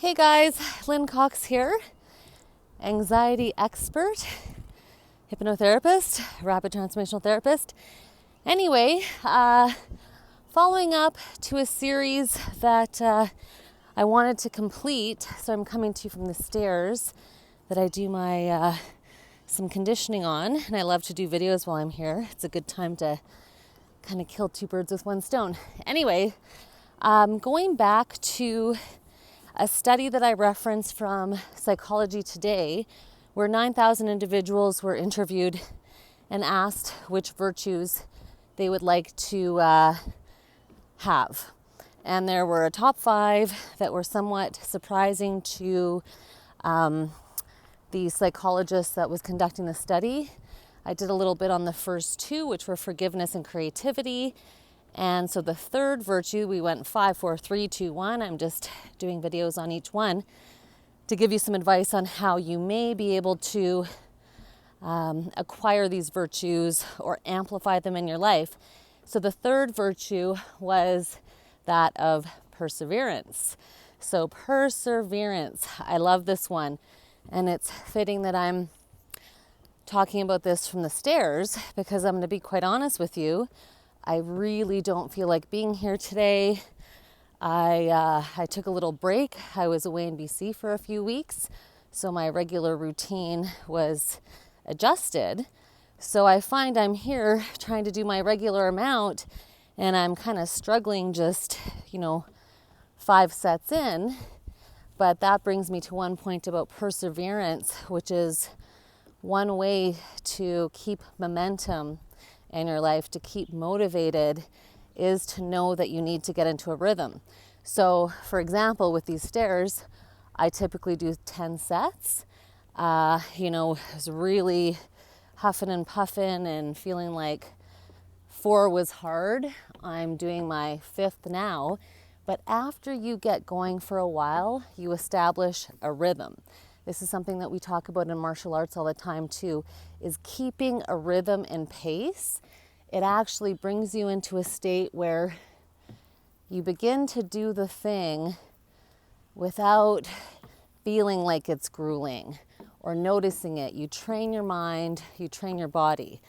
Hey guys, Lynn Cox here, anxiety expert, hypnotherapist, rapid transformational therapist. Anyway, following up to a series that I wanted to complete, so I'm coming to you from the stairs that I do my some conditioning on, and I love to do videos while I'm here. It's a good time to kind of kill two birds with one stone. Anyway, going back to a study that I referenced from Psychology Today, where 9,000 individuals were interviewed and asked which virtues they would like to have. And there were a top 5 that were somewhat surprising to the psychologist that was conducting the study. I did a little bit on the first 2, which were forgiveness and creativity. And so the third virtue, we went 5, 4, 3, 2, 1. I'm just doing videos on each one to give you some advice on how you may be able to acquire these virtues or amplify them in your life. So the third virtue was that of perseverance. So perseverance, I love this one. And it's fitting that I'm talking about this from the stairs because I'm going to be quite honest with you. I really don't feel like being here today. I took a little break. I was away in BC for a few weeks, so my regular routine was adjusted. So I find I'm here trying to do my regular amount, and I'm kind of struggling just, 5 sets in. But that brings me to one point about perseverance, which is one way to keep momentum in your life, to keep motivated, is to know that you need to get into a rhythm. So, for example, with these stairs, I typically do 10 sets. I was really huffing and puffing and feeling like 4 was hard. I'm doing my 5th now. But after you get going for a while, you establish a rhythm. This is something that we talk about in martial arts all the time too, is keeping a rhythm and pace. It actually brings you into a state where you begin to do the thing without feeling like it's grueling or noticing it. You train your mind, you train your body.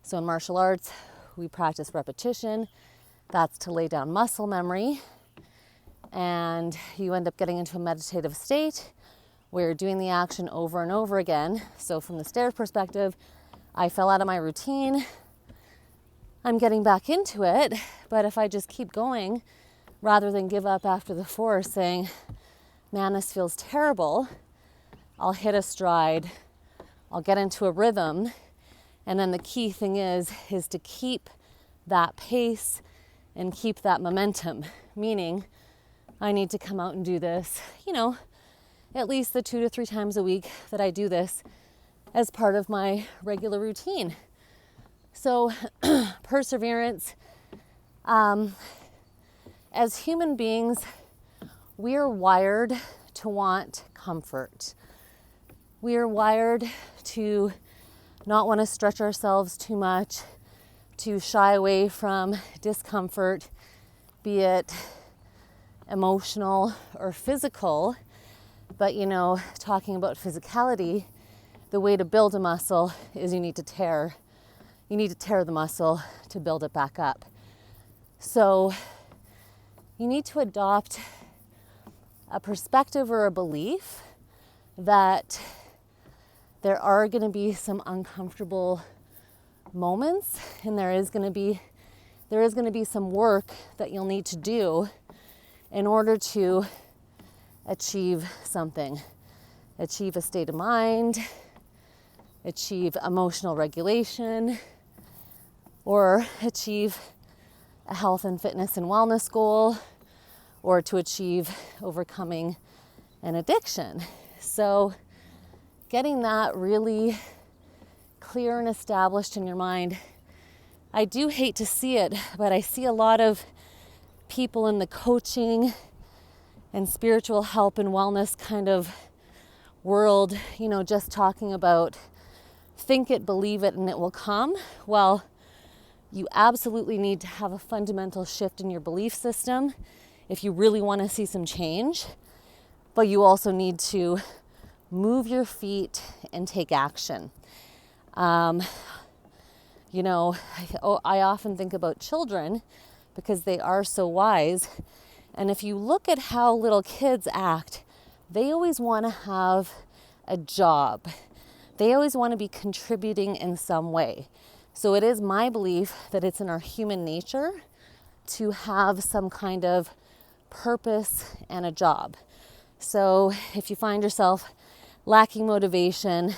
So in martial arts, we practice repetition. That's to lay down muscle memory. And you end up getting into a meditative state where you're doing the action over and over again. So from the stairs perspective, I fell out of my routine. I'm getting back into it, but if I just keep going, rather than give up after the 4 saying, man, this feels terrible, I'll hit a stride, I'll get into a rhythm, and then the key thing is to keep that pace and keep that momentum, meaning I need to come out and do this, at least the 2 to 3 times a week that I do this as part of my regular routine. So perseverance, as human beings, we are wired to want comfort. We are wired to not want to stretch ourselves too much, to shy away from discomfort, be it emotional or physical. But talking about physicality, the way to build a muscle is you need to tear the muscle to build it back up. So you need to adopt a perspective or a belief that there are going to be some uncomfortable moments, and there is going to be some work that you'll need to do in order to achieve something, achieve a state of mind, achieve emotional regulation, or achieve a health and fitness and wellness goal, or to achieve overcoming an addiction. So getting that really clear and established in your mind. I do hate to see it, but I see a lot of people in the coaching and spiritual help and wellness kind of world, just talking about think it, believe it, and it will come. Well, you absolutely need to have a fundamental shift in your belief system if you really want to see some change. but you also need to move your feet and take action. I often think about children because they are so wise. And if you look at how little kids act, they always want to have a job. They always want to be contributing in some way. So it is my belief that it's in our human nature to have some kind of purpose and a job. So if you find yourself lacking motivation,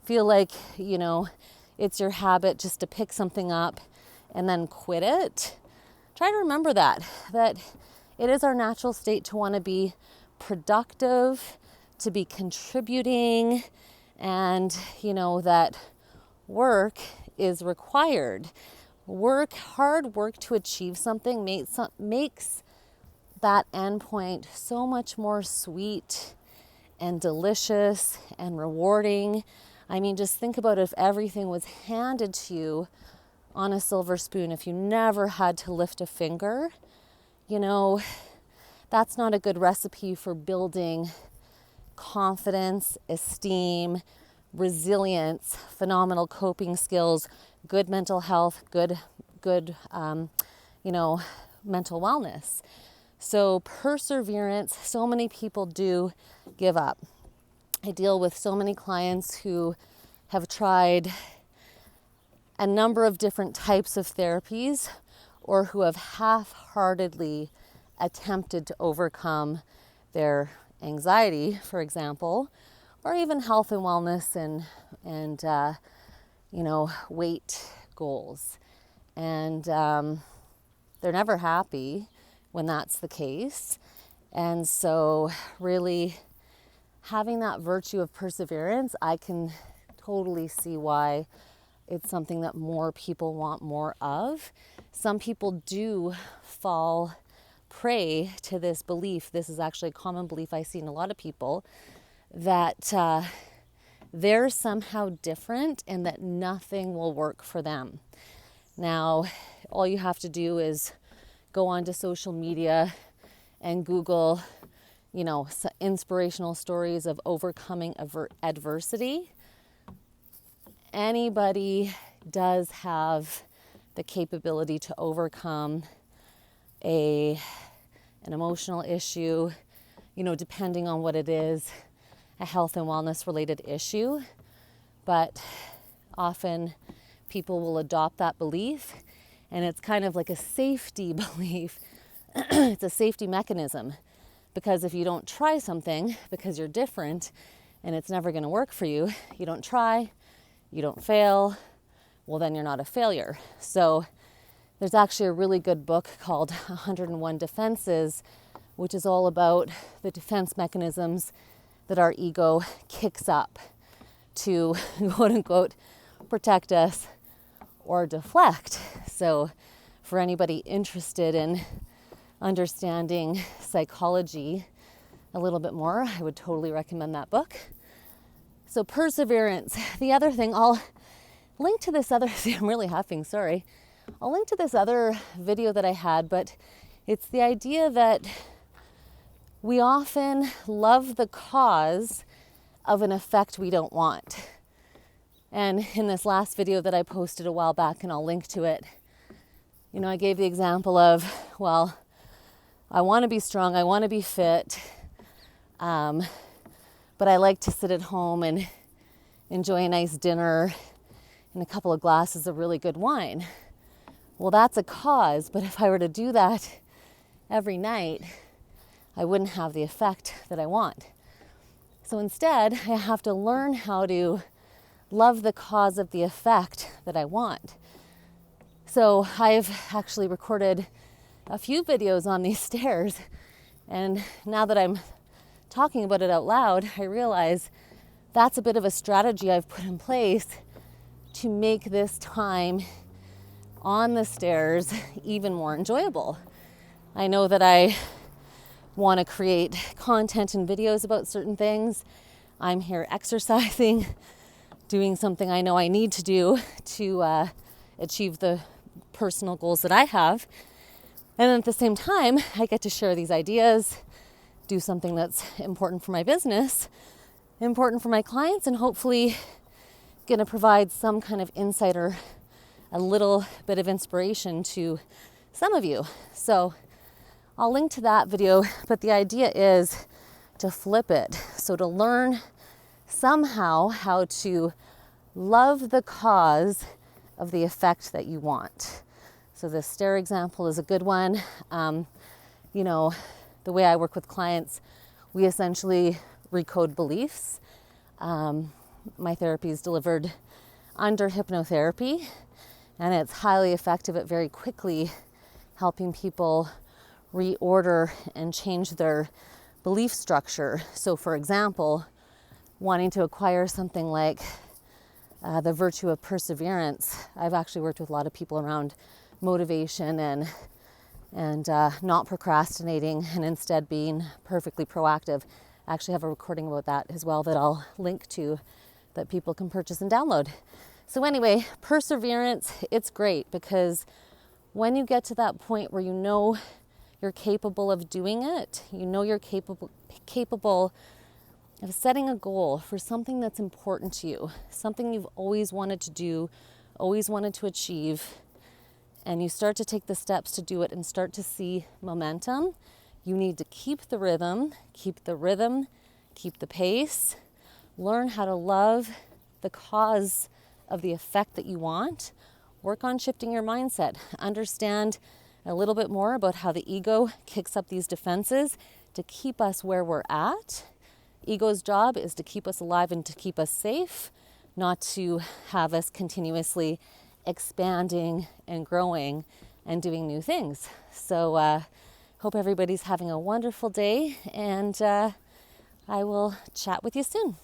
feel like, it's your habit just to pick something up and then quit it, try to remember that it is our natural state to want to be productive, to be contributing, and that work is required. Hard work to achieve something makes that endpoint so much more sweet and delicious and rewarding. I mean, just think about if everything was handed to you on a silver spoon, if you never had to lift a finger, that's not a good recipe for building confidence, esteem, resilience, phenomenal coping skills, good mental health, good mental wellness. So perseverance, so many people do give up. I deal with so many clients who have tried a number of different types of therapies or who have half-heartedly attempted to overcome their anxiety, for example, or even health and wellness and weight goals. And they're never happy when that's the case. And so really having that virtue of perseverance, I can totally see why it's something that more people want more of. Some people do fall prey to this belief. This is actually a common belief I see in a lot of people, that they're somehow different and that nothing will work for them. Now, all you have to do is go onto social media and Google, inspirational stories of overcoming adversity. Anybody does have the capability to overcome an emotional issue, depending on what it is, a health and wellness related issue. But often people will adopt that belief, and it's kind of like a safety belief. It's a safety mechanism, because if you don't try something because you're different and it's never going to work for you, you don't try, you don't fail, well, then you're not a failure. So there's actually a really good book called 101 Defenses, which is all about the defense mechanisms that our ego kicks up to, quote unquote, protect us or deflect. So for anybody interested in understanding psychology a little bit more, I would totally recommend that book. So perseverance. The other thing, I'll link to this other, I'm really huffing, sorry. I'll link to this other video that I had, but it's the idea that we often love the cause of an effect we don't want. And in this last video that I posted a while back, and I'll link to it, I gave the example of, well, I want to be strong, I want to be fit, but I like to sit at home and enjoy a nice dinner and a couple of glasses of really good wine. Well, that's a cause, but if I were to do that every night, I wouldn't have the effect that I want. So instead, I have to learn how to love the cause of the effect that I want. So I've actually recorded a few videos on these stairs, and now that I'm talking about it out loud, I realize that's a bit of a strategy I've put in place to make this time on the stairs even more enjoyable. I know that I want to create content and videos about certain things. I'm here exercising, doing something I know I need to do to achieve the personal goals that I have. And then at the same time, I get to share these ideas do something that's important for my business, important for my clients, and hopefully going to provide some kind of insight or a little bit of inspiration to some of you. So I'll link to that video, but the idea is to flip it. So to learn somehow how to love the cause of the effect that you want. So the stair example is a good one. The way I work with clients, we essentially recode beliefs. My therapy is delivered under hypnotherapy, and it's highly effective at very quickly helping people reorder and change their belief structure. So for example, wanting to acquire something like the virtue of perseverance. I've actually worked with a lot of people around motivation and not procrastinating and instead being perfectly proactive. I actually have a recording about that as well that I'll link to that people can purchase and download. So anyway, perseverance, it's great because when you get to that point where you know you're capable of doing it, you know you're capable of setting a goal for something that's important to you, something you've always wanted to do, always wanted to achieve, and you start to take the steps to do it and start to see momentum, you need to keep the rhythm, keep the pace, learn how to love the cause of the effect that you want, work on shifting your mindset, understand a little bit more about how the ego kicks up these defenses to keep us where we're at. Ego's job is to keep us alive and to keep us safe, not to have us continuously expanding and growing and doing new things. So hope everybody's having a wonderful day, and I will chat with you soon.